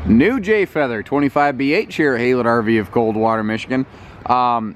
New J-Feather 25BH here at HaylettRV of Coldwater, Michigan.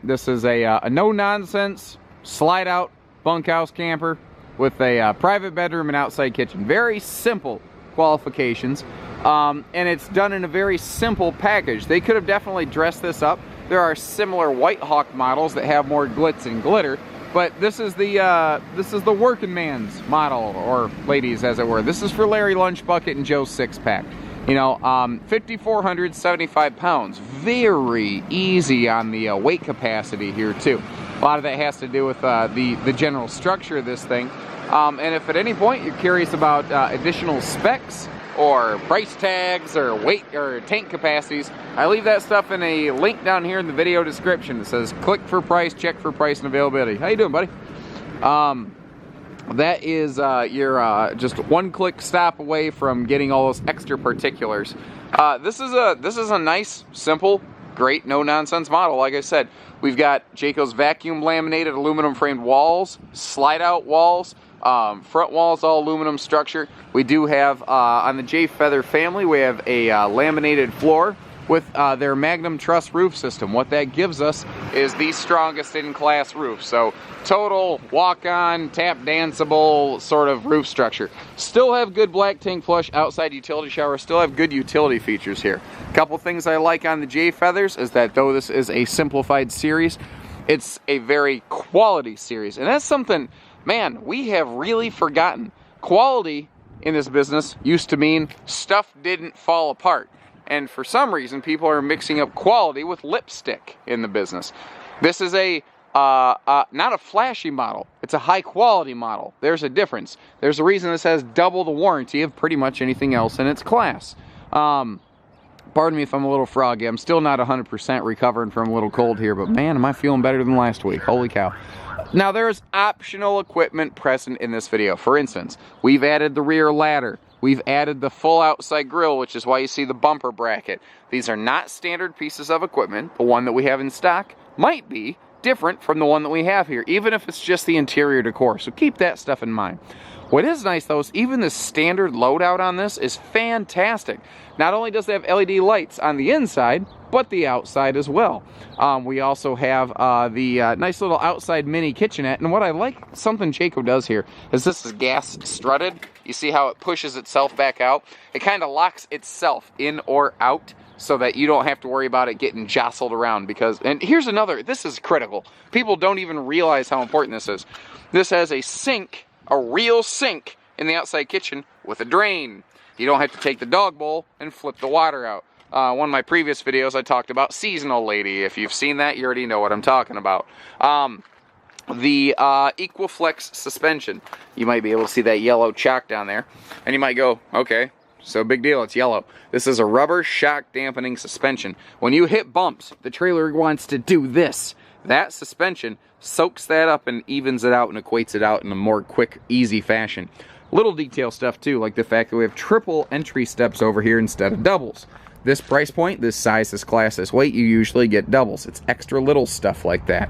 This is a no-nonsense, slide-out bunkhouse camper with a private bedroom and outside kitchen. Very simple qualifications, and it's done in a very simple package. They could have definitely dressed this up. There are similar White Hawk models that have more glitz and glitter, but this is the working man's model, or ladies as it were. This is for Larry Lunchbucket and Joe Six-Pack. You know, 5,475 pounds. Very easy on the weight capacity here too. A lot of that has to do with the general structure of this thing. And if at any point you're curious about additional specs or price tags or weight or tank capacities, I leave that stuff in a link down here in the video description. It says click for price, check for price and availability. How you doing, buddy? That is your just one-click stop away from getting all those extra particulars. This is a nice, simple, great, no-nonsense model. Like I said, we've got Jayco's vacuum laminated aluminum framed walls, slide-out walls, front walls all aluminum structure. We do have on the J-Feather family, we have a laminated floor with their Magnum Truss roof system. What that gives us is the strongest in-class roof. So total walk-on, tap-danceable sort of roof structure. Still have good black tank flush outside utility shower. Still have good utility features here. A couple things I like on the J-Feathers is that though this is a simplified series, it's a very quality series. And that's something, man, we have really forgotten. Quality in this business used to mean stuff didn't fall apart. And for some reason, people are mixing up quality with lipstick in the business. This is a not a flashy model. It's a high quality model. There's a difference. There's a reason this has double the warranty of pretty much anything else in its class. Pardon me if I'm a little froggy. I'm still not 100% recovering from a little cold here, but man, am I feeling better than last week. Holy cow. Now, there's optional equipment present in this video. For instance, we've added the rear ladder. We've added the full outside grill, which is why you see the bumper bracket. These are not standard pieces of equipment. The one that we have in stock might be different from the one that we have here, even if it's just the interior decor. So keep that stuff in mind. What is nice, though, is even the standard loadout on this is fantastic. Not only does it have LED lights on the inside, but the outside as well. We also have the nice little outside mini kitchenette. And what I like, something Jayco does here, is this is gas strutted. You see how it pushes itself back out? It kind of locks itself in or out so that you don't have to worry about it getting jostled around. Because, and here's another, this is critical. People don't even realize how important this is. This has a sink, a real sink in the outside kitchen with a drain. You don't have to take the dog bowl and flip the water out. One of my previous videos I talked about Seasonal Lady. If you've seen that, you already know what I'm talking about. The Equiflex suspension. You might be able to see that yellow chalk down there. And you might go, okay, so big deal, it's yellow. This is a rubber shock dampening suspension. When you hit bumps, the trailer wants to do this. That suspension soaks that up and evens it out and equates it out in a more quick, easy fashion. Little detail stuff too, like the fact that we have triple entry steps over here instead of doubles. This price point, this size, this class, this weight, you usually get doubles. It's extra little stuff like that.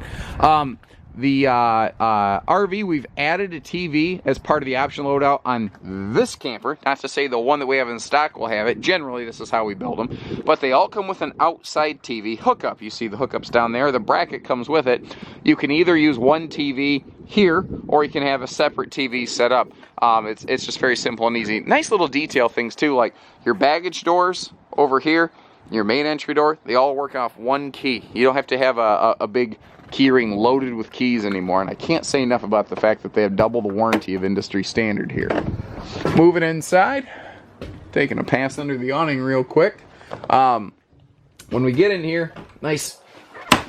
The RV, we've added a TV as part of the option loadout on this camper. Not to say the one that we have in stock will have it. Generally, this is how we build them. But they all come with an outside TV hookup. You see the hookups down there. The bracket comes with it. You can either use one TV here, or you can have a separate TV set up. It's just very simple and easy. Nice little detail things, too, like your baggage doors over here, your main entry door, they all work off one key. You don't have to have a big keyring loaded with keys anymore, and I can't say enough about the fact that they have double the warranty of industry standard here. Moving inside, taking a pass under the awning real quick. When we get in here, nice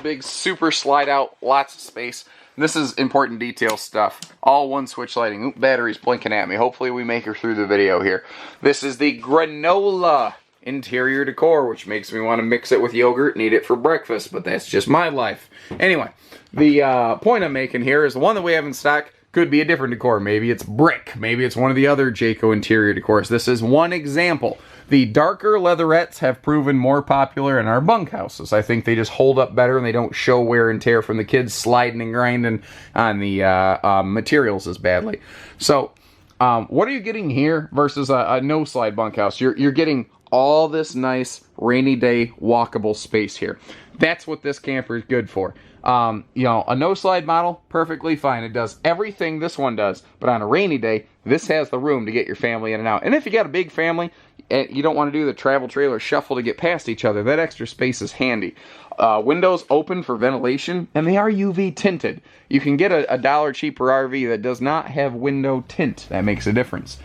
big super slide out, lots of space. This is important detail stuff. All one switch lighting. Oop, battery's blinking at me. Hopefully we make her through the video here. This is the granola interior decor, which makes me want to mix it with yogurt and eat it for breakfast, but that's just my life. Anyway, the point I'm making here is the one that we have in stock could be a different decor. Maybe it's brick. Maybe it's one of the other Jayco interior decors. This is one example. The darker leatherettes have proven more popular in our bunkhouses. I think they just hold up better and they don't show wear and tear from the kids sliding and grinding on the materials as badly. So what are you getting here versus a no-slide bunkhouse? You're getting all this nice rainy day walkable space here. That's what this camper is good for. You know, a no-slide model, perfectly fine. It does everything this one does, but on a rainy day, this has the room to get your family in and out. And if you got a big family, and you don't want to do the travel trailer shuffle to get past each other, that extra space is handy. Windows open for ventilation, and they are UV tinted. You can get a dollar cheaper RV that does not have window tint. That makes a difference.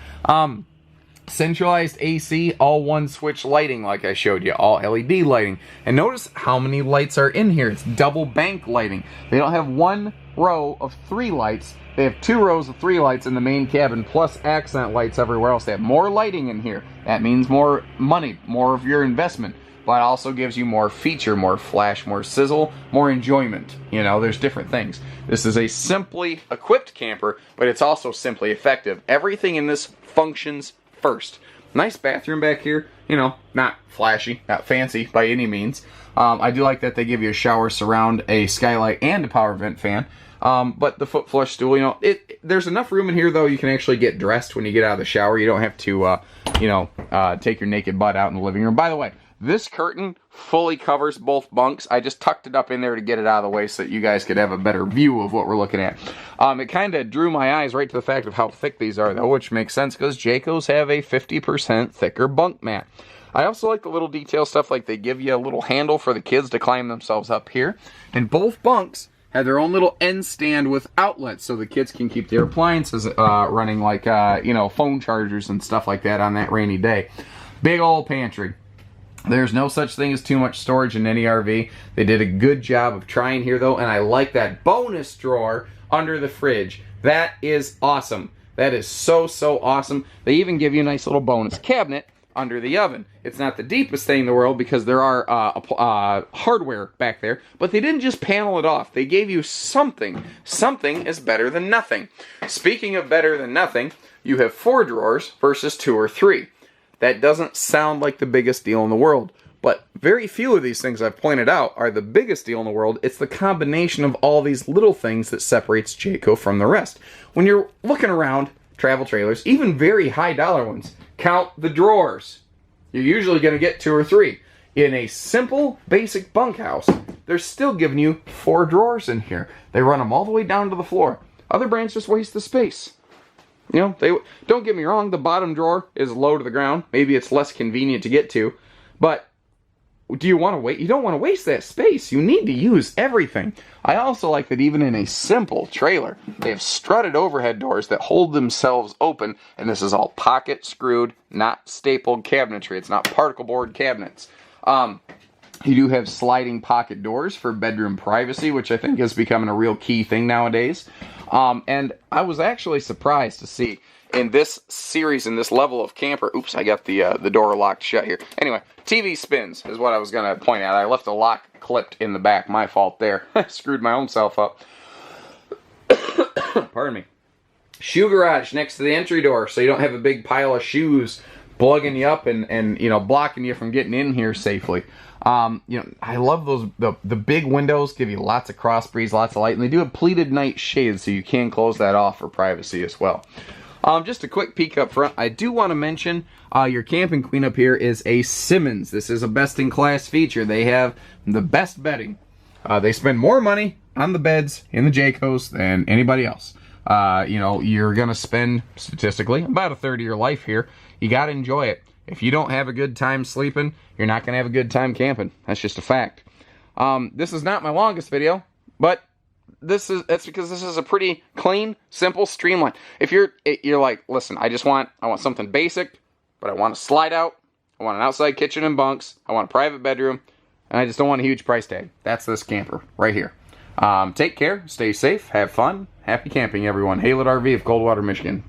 Centralized AC, all one switch lighting like I showed you, all LED lighting. And notice how many lights are in here. It's double bank lighting. They don't have one row of 3 lights. They have 2 rows of 3 lights in the main cabin, plus accent lights everywhere else. They have more lighting in here. That means more money, more of your investment. But it also gives you more feature, more flash, more sizzle, more enjoyment. You know, there's different things. This is a simply equipped camper, but it's also simply effective. Everything in this functions first. Nice bathroom back here. You know, not flashy, not fancy by any means. I do like that they give you a shower surround, a skylight, and a power vent fan. But the foot flush stool, you know, there's enough room in here, though, you can actually get dressed when you get out of the shower. You don't have to, you know, take your naked butt out in the living room. By the way, this curtain fully covers both bunks. I just tucked it up in there to get it out of the way so that you guys could have a better view of what we're looking at. It kind of drew my eyes right to the fact of how thick these are, though, which makes sense because Jaycos have a 50% thicker bunk mat. I also like the little detail stuff, like they give you a little handle for the kids to climb themselves up here. And both bunks have their own little end stand with outlets so the kids can keep their appliances running, like, you know, phone chargers and stuff like that on that rainy day. Big old pantry. There's no such thing as too much storage in any RV. They did a good job of trying here, though, and I like that bonus drawer under the fridge. That is awesome. That is so, so awesome. They even give you a nice little bonus cabinet under the oven. It's not the deepest thing in the world because there are hardware back there, but they didn't just panel it off. They gave you something. Something is better than nothing. Speaking of better than nothing, you have 4 drawers versus 2 or 3. That doesn't sound like the biggest deal in the world, but very few of these things I've pointed out are the biggest deal in the world. It's the combination of all these little things that separates Jayco from the rest. When you're looking around travel trailers, even very high dollar ones, count the drawers. You're usually going to get 2 or 3. In a simple, basic bunkhouse, they're still giving you 4 drawers in here. They run them all the way down to the floor. Other brands just waste the space. You know, they don't get me wrong, the bottom drawer is low to the ground. Maybe it's less convenient to get to, but do you want to wait? You don't want to waste that space. You need to use everything. I also like that even in a simple trailer, they have strutted overhead doors that hold themselves open, and this is all pocket screwed, not stapled cabinetry. It's not particle board cabinets. You do have sliding pocket doors for bedroom privacy, which I think is becoming a real key thing nowadays. And I was actually surprised to see in this series, in this level of camper, oops, I got the door locked shut here. Anyway, TV spins is what I was going to point out. I left the lock clipped in the back. My fault there. I screwed my own self up. Pardon me. Shoe garage next to the entry door, so you don't have a big pile of shoes plugging you up and you know, blocking you from getting in here safely. You know, I love those, the big windows give you lots of cross breeze, lots of light, and they do have pleated night shades, so you can close that off for privacy as well. Just a quick peek up front, I do want to mention your camping queen up here is a Simmons. This is a best-in-class feature. They have the best bedding. They spend more money on the beds in the Jaycos than anybody else. You know, you're going to spend, statistically, about a third of your life here. You got to enjoy it. If you don't have a good time sleeping, you're not going to have a good time camping. That's just a fact. This is not my longest video, but that's because this is a pretty clean, simple, streamlined. If you're like, listen, I want something basic, but I want to slide out. I want an outside kitchen and bunks. I want a private bedroom, and I just don't want a huge price tag. That's this camper right here. Take care, stay safe, have fun, happy camping, everyone. HaylettRV of Coldwater, Michigan.